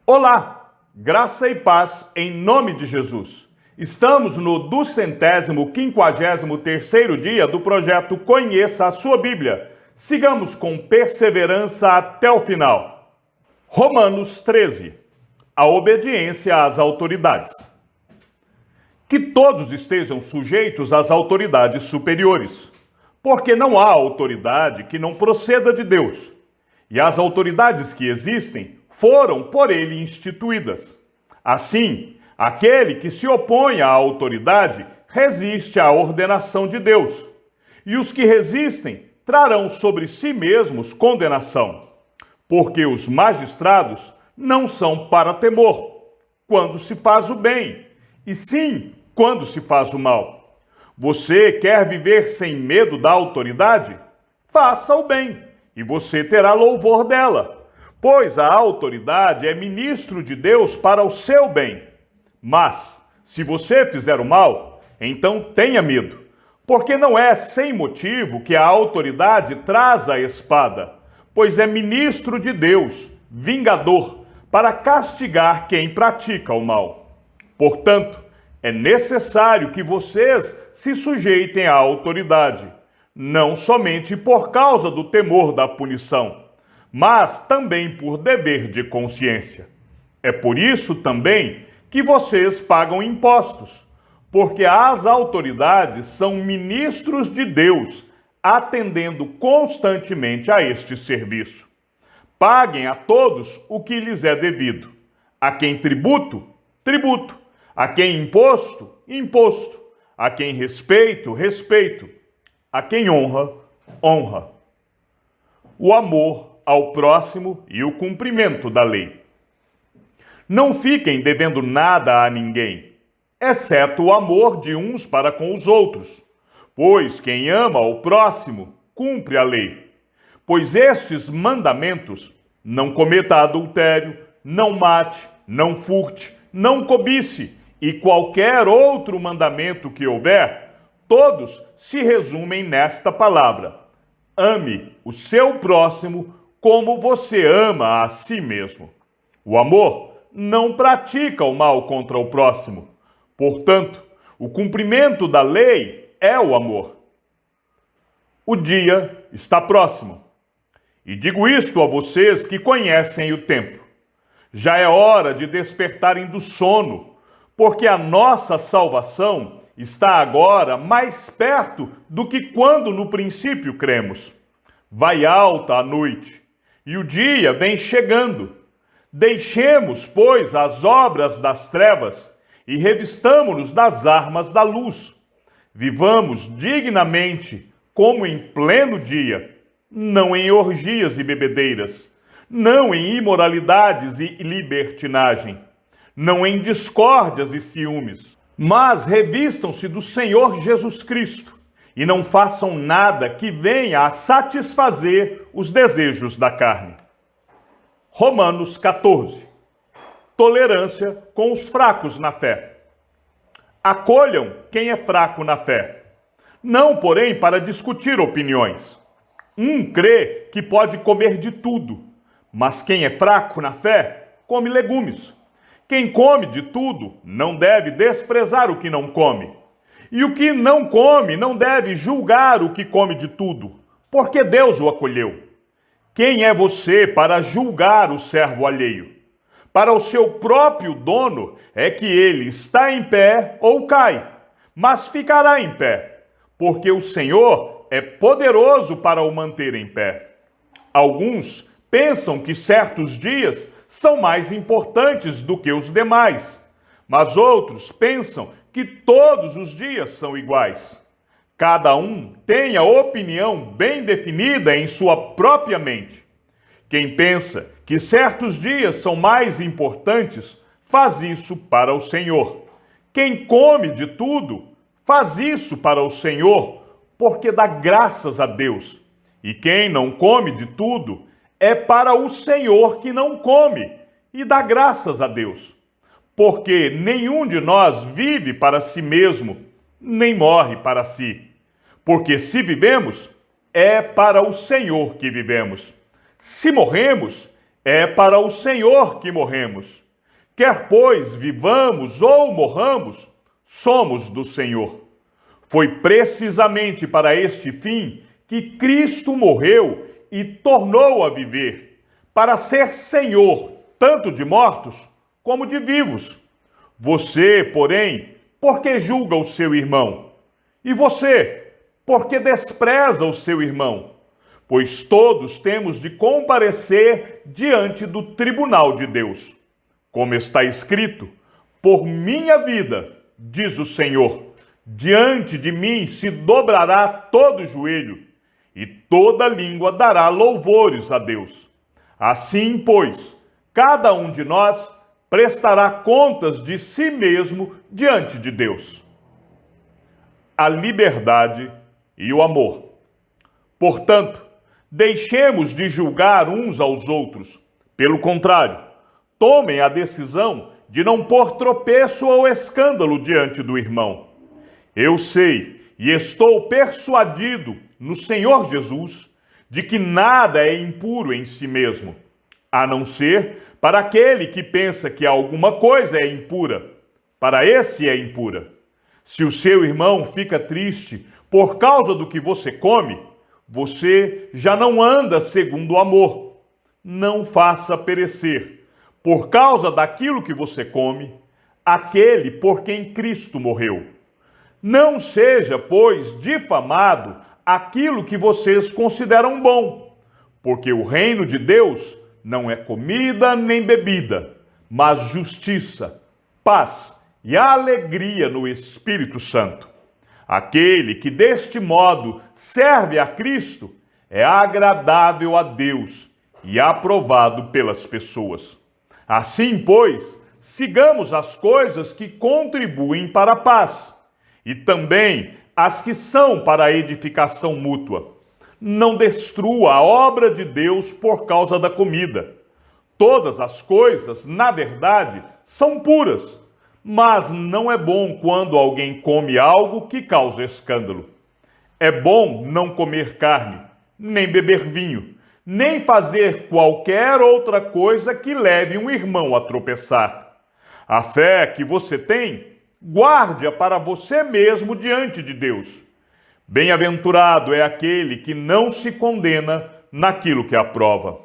Olá, graça e paz em nome de Jesus. Estamos no 253º dia do projeto Conheça a Sua Bíblia. Sigamos com perseverança até o final. Romanos 13. A obediência às autoridades. Que todos estejam sujeitos às autoridades superiores, porque não há autoridade que não proceda de Deus, e as autoridades que existem foram por ele instituídas. Assim, aquele que se opõe à autoridade resiste à ordenação de Deus, e os que resistem trarão sobre si mesmos condenação, porque os magistrados não são para temor, quando se faz o bem, e sim quando se faz o mal. Você quer viver sem medo da autoridade? Faça o bem, e você terá louvor dela, pois a autoridade é ministro de Deus para o seu bem. Mas, se você fizer o mal, então tenha medo, porque não é sem motivo que a autoridade traz a espada, pois é ministro de Deus, vingador, para castigar quem pratica o mal. Portanto, é necessário que vocês se sujeitem à autoridade, não somente por causa do temor da punição, mas também por dever de consciência. É por isso também que vocês pagam impostos, porque as autoridades são ministros de Deus, atendendo constantemente a este serviço. Paguem a todos o que lhes é devido. A quem tributo, tributo. A quem imposto, imposto. A quem respeito, respeito. A quem honra, honra. O amor ao próximo e o cumprimento da lei. Não fiquem devendo nada a ninguém, exceto o amor de uns para com os outros, pois quem ama o próximo cumpre a lei. Pois estes mandamentos: não cometa adultério, não mate, não furte, não cobice, e qualquer outro mandamento que houver, todos se resumem nesta palavra: ame o seu próximo como você ama a si mesmo. O amor não pratica o mal contra o próximo. Portanto, o cumprimento da lei é o amor. O dia está próximo. E digo isto a vocês que conhecem o tempo. Já é hora de despertarem do sono, porque a nossa salvação está agora mais perto do que quando no princípio cremos. Vai alta a noite, e o dia vem chegando. Deixemos, pois, as obras das trevas e revistamo-nos das armas da luz. Vivamos dignamente, como em pleno dia, não em orgias e bebedeiras, não em imoralidades e libertinagem, não em discórdias e ciúmes, mas revistam-se do Senhor Jesus Cristo e não façam nada que venha a satisfazer os desejos da carne. Romanos 14. Tolerância com os fracos na fé. Acolham quem é fraco na fé. Não, porém, para discutir opiniões. Um crê que pode comer de tudo, mas quem é fraco na fé, come legumes. Quem come de tudo não deve desprezar o que não come. E o que não come não deve julgar o que come de tudo, porque Deus o acolheu. Quem é você para julgar o servo alheio? Para o seu próprio dono é que ele está em pé ou cai, mas ficará em pé, porque o Senhor é poderoso para o manter em pé. Alguns pensam que certos dias são mais importantes do que os demais, mas outros pensam que todos os dias são iguais. Cada um tem a opinião bem definida em sua própria mente. Quem pensa que certos dias são mais importantes, faz isso para o Senhor. Quem come de tudo, faz isso para o Senhor, porque dá graças a Deus. E quem não come de tudo, é para o Senhor que não come, e dá graças a Deus. Porque nenhum de nós vive para si mesmo, nem morre para si. Porque se vivemos, é para o Senhor que vivemos. Se morremos, é para o Senhor que morremos. Quer, pois, vivamos ou morramos, somos do Senhor. Foi precisamente para este fim que Cristo morreu e tornou a viver, para ser Senhor, tanto de mortos como de vivos. Você, porém, porque julga o seu irmão? E você, porque despreza o seu irmão? Pois todos temos de comparecer diante do tribunal de Deus. Como está escrito, por minha vida, diz o Senhor, diante de mim se dobrará todo joelho, e toda língua dará louvores a Deus. Assim, pois, cada um de nós prestará contas de si mesmo diante de Deus. A liberdade e o amor. Portanto, deixemos de julgar uns aos outros. Pelo contrário, tomem a decisão de não pôr tropeço ou escândalo diante do irmão. Eu sei e estou persuadido no Senhor Jesus de que nada é impuro em si mesmo, a não ser para aquele que pensa que alguma coisa é impura. Para esse é impura. Se o seu irmão fica triste por causa do que você come, você já não anda segundo o amor. Não faça perecer, por causa daquilo que você come, aquele por quem Cristo morreu. Não seja, pois, difamado aquilo que vocês consideram bom, porque o reino de Deus não é comida nem bebida, mas justiça, paz e alegria no Espírito Santo. Aquele que deste modo serve a Cristo é agradável a Deus e aprovado pelas pessoas. Assim, pois, sigamos as coisas que contribuem para a paz e também as que são para a edificação mútua. Não destrua a obra de Deus por causa da comida. Todas as coisas, na verdade, são puras, mas não é bom quando alguém come algo que causa escândalo. É bom não comer carne, nem beber vinho, nem fazer qualquer outra coisa que leve um irmão a tropeçar. A fé que você tem, guarde-a para você mesmo diante de Deus. Bem-aventurado é aquele que não se condena naquilo que aprova.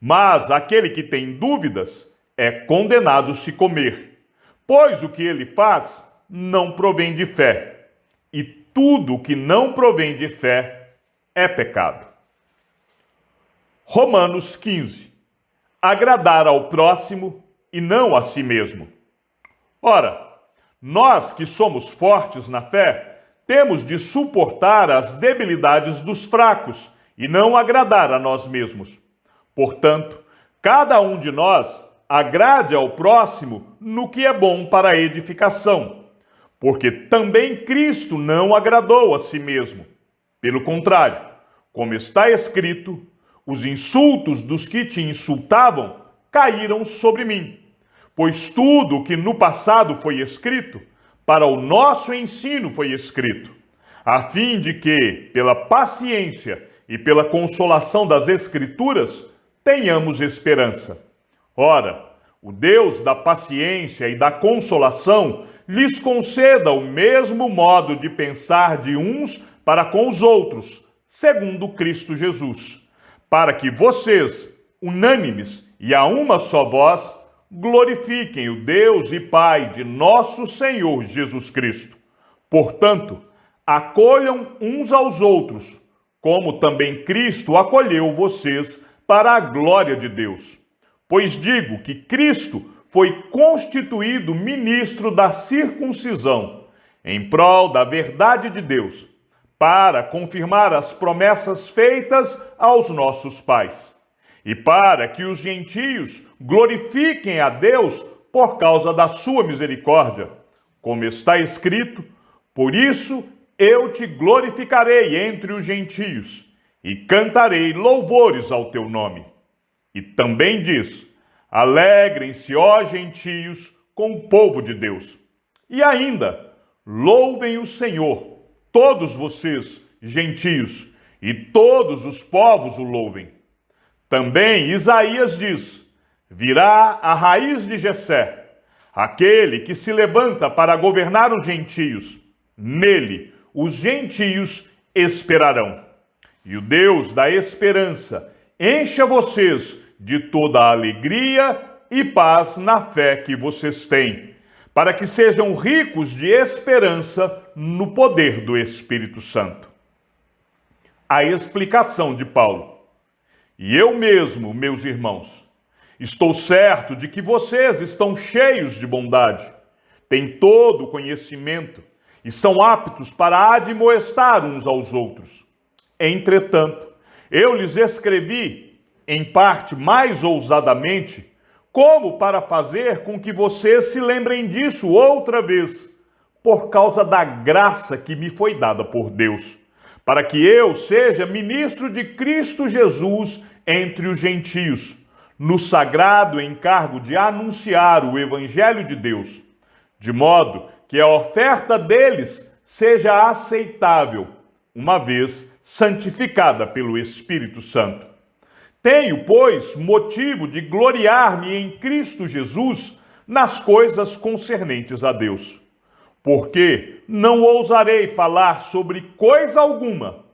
Mas aquele que tem dúvidas é condenado se comer, pois o que ele faz não provém de fé, e tudo o que não provém de fé é pecado. Romanos 15. Agradar ao próximo e não a si mesmo. Ora, nós que somos fortes na fé, temos de suportar as debilidades dos fracos e não agradar a nós mesmos. Portanto, cada um de nós agrade ao próximo no que é bom para a edificação, porque também Cristo não agradou a si mesmo. Pelo contrário, como está escrito, os insultos dos que te insultavam caíram sobre mim, pois tudo o que no passado foi escrito, para o nosso ensino foi escrito, a fim de que, pela paciência e pela consolação das Escrituras, tenhamos esperança. Ora, o Deus da paciência e da consolação lhes conceda o mesmo modo de pensar de uns para com os outros, segundo Cristo Jesus, para que vocês, unânimes e a uma só voz, glorifiquem o Deus e Pai de nosso Senhor Jesus Cristo. Portanto, acolham uns aos outros, como também Cristo acolheu vocês para a glória de Deus. Pois digo que Cristo foi constituído ministro da circuncisão, em prol da verdade de Deus, para confirmar as promessas feitas aos nossos pais, e para que os gentios glorifiquem a Deus por causa da sua misericórdia. Como está escrito, por isso eu te glorificarei entre os gentios, e cantarei louvores ao teu nome. E também diz, alegrem-se, ó gentios, com o povo de Deus. E ainda, louvem o Senhor, todos vocês, gentios, e todos os povos o louvem. Também Isaías diz: virá a raiz de Jessé, aquele que se levanta para governar os gentios. Nele os gentios esperarão. E o Deus da esperança encha vocês de toda a alegria e paz na fé que vocês têm, para que sejam ricos de esperança no poder do Espírito Santo. A explicação de Paulo. E eu mesmo, meus irmãos, estou certo de que vocês estão cheios de bondade, têm todo o conhecimento e são aptos para admoestar uns aos outros. Entretanto, eu lhes escrevi, em parte mais ousadamente, como para fazer com que vocês se lembrem disso outra vez, por causa da graça que me foi dada por Deus, para que eu seja ministro de Cristo Jesus entre os gentios, no sagrado encargo de anunciar o Evangelho de Deus, de modo que a oferta deles seja aceitável, uma vez santificada pelo Espírito Santo. Tenho, pois, motivo de gloriar-me em Cristo Jesus nas coisas concernentes a Deus, porque não ousarei falar sobre coisa alguma,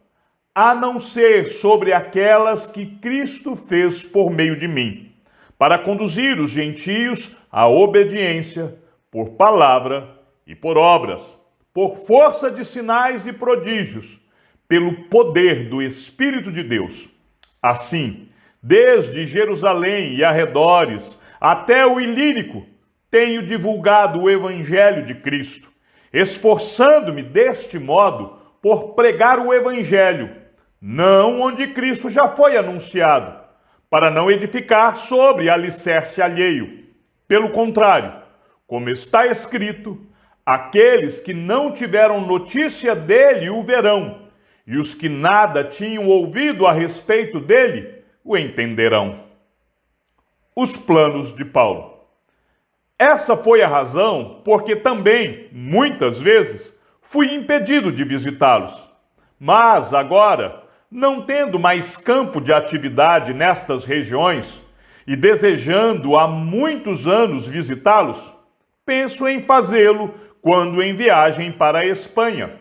a não ser sobre aquelas que Cristo fez por meio de mim, para conduzir os gentios à obediência, por palavra e por obras, por força de sinais e prodígios, pelo poder do Espírito de Deus. Assim, desde Jerusalém e arredores até o Ilírico, tenho divulgado o Evangelho de Cristo, esforçando-me deste modo por pregar o Evangelho, não onde Cristo já foi anunciado, para não edificar sobre alicerce alheio. Pelo contrário, como está escrito, aqueles que não tiveram notícia dele o verão, e os que nada tinham ouvido a respeito dele o entenderão. Os planos de Paulo. Essa foi a razão porque também, muitas vezes, fui impedido de visitá-los. Mas agora, não tendo mais campo de atividade nestas regiões e desejando há muitos anos visitá-los, penso em fazê-lo quando em viagem para a Espanha,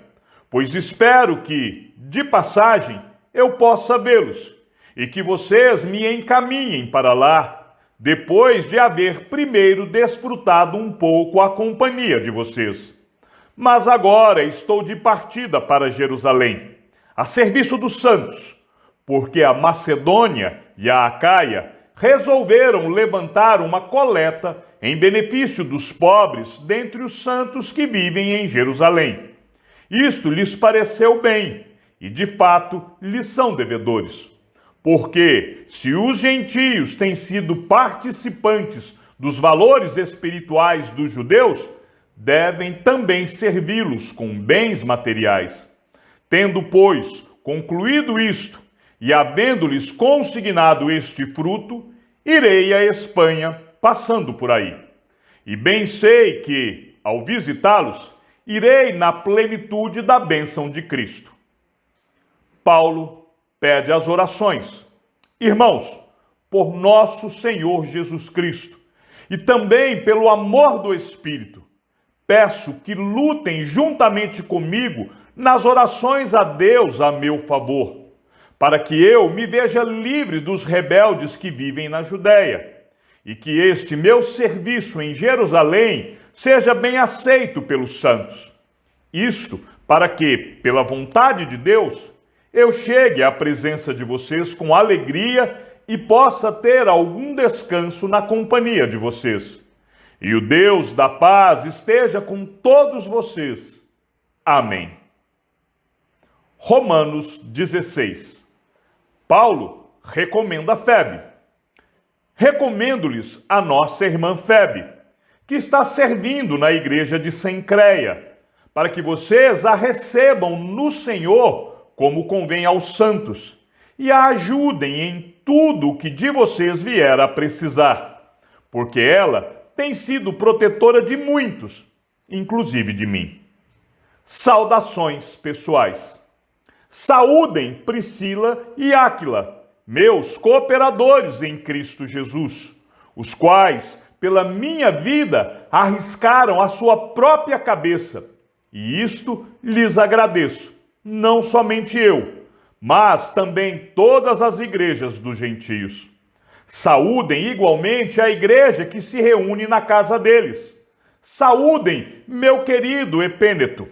pois espero que, de passagem, eu possa vê-los e que vocês me encaminhem para lá, depois de haver primeiro desfrutado um pouco a companhia de vocês. Mas agora estou de partida para Jerusalém, a serviço dos santos, porque a Macedônia e a Acaia resolveram levantar uma coleta em benefício dos pobres dentre os santos que vivem em Jerusalém. Isto lhes pareceu bem, e de fato lhes são devedores. Porque, se os gentios têm sido participantes dos valores espirituais dos judeus, devem também servi-los com bens materiais. Tendo, pois, concluído isto, e havendo-lhes consignado este fruto, irei à Espanha, passando por aí. E bem sei que, ao visitá-los, irei na plenitude da bênção de Cristo. Paulo pede as orações. Irmãos, por nosso Senhor Jesus Cristo, e também pelo amor do Espírito, peço que lutem juntamente comigo nas orações a Deus a meu favor, para que eu me veja livre dos rebeldes que vivem na Judéia, e que este meu serviço em Jerusalém seja bem aceito pelos santos. Isto para que, pela vontade de Deus, eu chegue à presença de vocês com alegria e possa ter algum descanso na companhia de vocês. E o Deus da paz esteja com todos vocês. Amém. Romanos 16. Paulo recomenda Febe. Recomendo-lhes a nossa irmã Febe, que está servindo na igreja de Cencreia, para que vocês a recebam no Senhor como convém aos santos, e a ajudem em tudo o que de vocês vier a precisar, porque ela tem sido protetora de muitos, inclusive de mim. Saudações pessoais. Saúdem Priscila e Áquila, meus cooperadores em Cristo Jesus, os quais, pela minha vida, arriscaram a sua própria cabeça. E isto lhes agradeço, não somente eu, mas também todas as igrejas dos gentios. Saúdem igualmente a igreja que se reúne na casa deles. Saúdem meu querido Epêneto,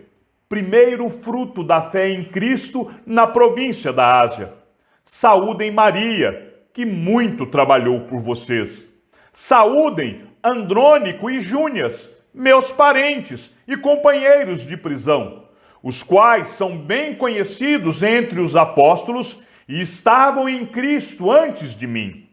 primeiro fruto da fé em Cristo na província da Ásia. Saúdem Maria, que muito trabalhou por vocês. Saúdem Andrônico e Júnias, meus parentes e companheiros de prisão, os quais são bem conhecidos entre os apóstolos e estavam em Cristo antes de mim.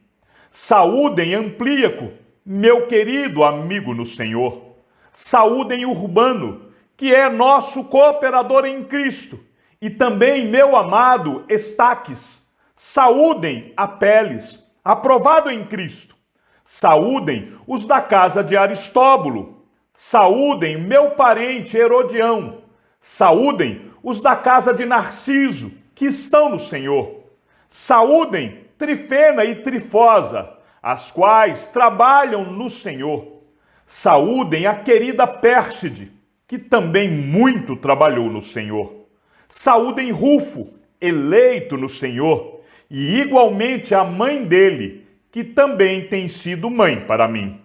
Saúdem Amplíaco, meu querido amigo no Senhor. Saúdem Urbano, que é nosso cooperador em Cristo, e também meu amado Estaques. Saúdem Apeles, aprovado em Cristo. Saúdem os da casa de Aristóbulo. Saúdem meu parente Herodião. Saúdem os da casa de Narciso, que estão no Senhor. Saúdem Trifena e Trifosa, as quais trabalham no Senhor. Saúdem a querida Pérside, que também muito trabalhou no Senhor. Saúdem Rufo, eleito no Senhor, e igualmente a mãe dele, que também tem sido mãe para mim.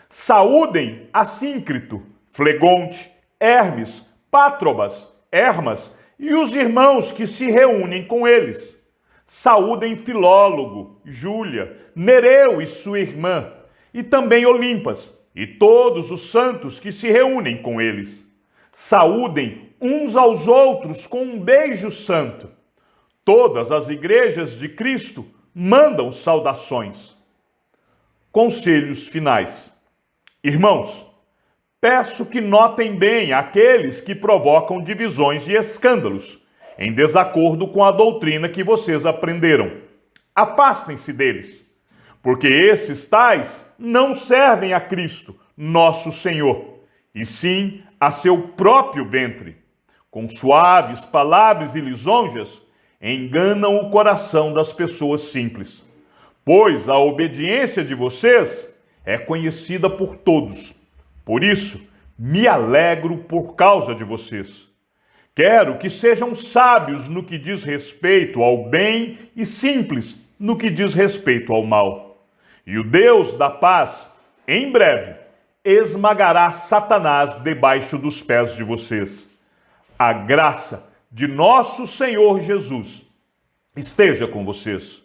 Saúdem Assíncrito, Flegonte, Hermes, Pátrobas, Hermas e os irmãos que se reúnem com eles. Saúdem Filólogo, Júlia, Nereu e sua irmã, e também Olimpas, e todos os santos que se reúnem com eles. Saúdem uns aos outros com um beijo santo. Todas as igrejas de Cristo mandam saudações. Conselhos finais. Irmãos, peço que notem bem aqueles que provocam divisões e escândalos, em desacordo com a doutrina que vocês aprenderam. Afastem-se deles, porque esses tais não servem a Cristo, nosso Senhor, e sim a seu próprio ventre. Com suaves palavras e lisonjas, enganam o coração das pessoas simples. Pois a obediência de vocês é conhecida por todos. Por isso, me alegro por causa de vocês. Quero que sejam sábios no que diz respeito ao bem e simples no que diz respeito ao mal. E o Deus da paz, em breve, esmagará Satanás debaixo dos pés de vocês. A graça de nosso Senhor Jesus esteja com vocês.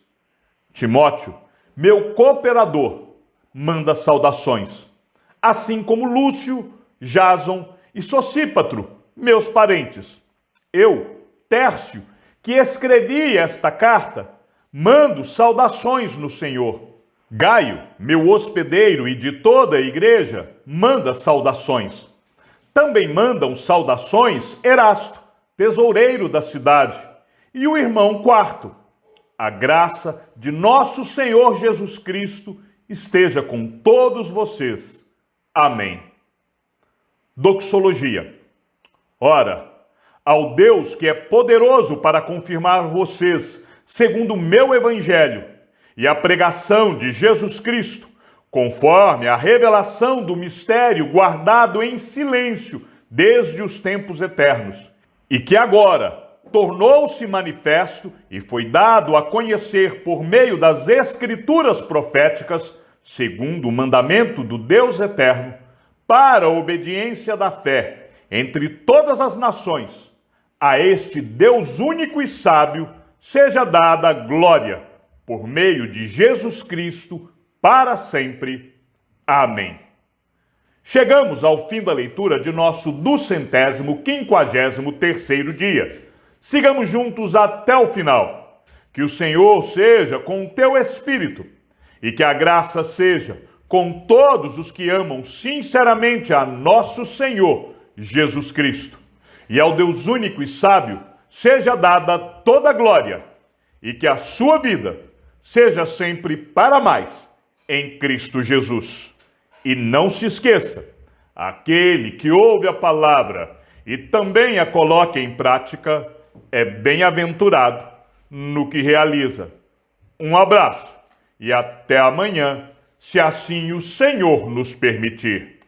Timóteo, meu cooperador, manda saudações, assim como Lúcio, Jason e Sosípatro, meus parentes. Eu, Tércio, que escrevi esta carta, mando saudações no Senhor. Gaio, meu hospedeiro e de toda a igreja, manda saudações. Também mandam saudações Erasto, tesoureiro da cidade, e o irmão Quarto. A graça de nosso Senhor Jesus Cristo esteja com todos vocês. Amém. Doxologia. Ora, ao Deus que é poderoso para confirmar vocês, segundo o meu evangelho, e a pregação de Jesus Cristo, conforme a revelação do mistério guardado em silêncio desde os tempos eternos, e que agora tornou-se manifesto e foi dado a conhecer por meio das escrituras proféticas, segundo o mandamento do Deus eterno, para a obediência da fé entre todas as nações. A este Deus único e sábio seja dada glória, por meio de Jesus Cristo, para sempre. Amém. Chegamos ao fim da leitura de nosso 253º dia. Sigamos juntos até o final. Que o Senhor seja com o teu espírito e que a graça seja com todos os que amam sinceramente a nosso Senhor Jesus Cristo. E ao Deus único e sábio seja dada toda a glória e que a sua vida seja sempre para mais em Cristo Jesus. E não se esqueça, aquele que ouve a palavra e também a coloca em prática é bem-aventurado no que realiza. Um abraço e até amanhã, se assim o Senhor nos permitir.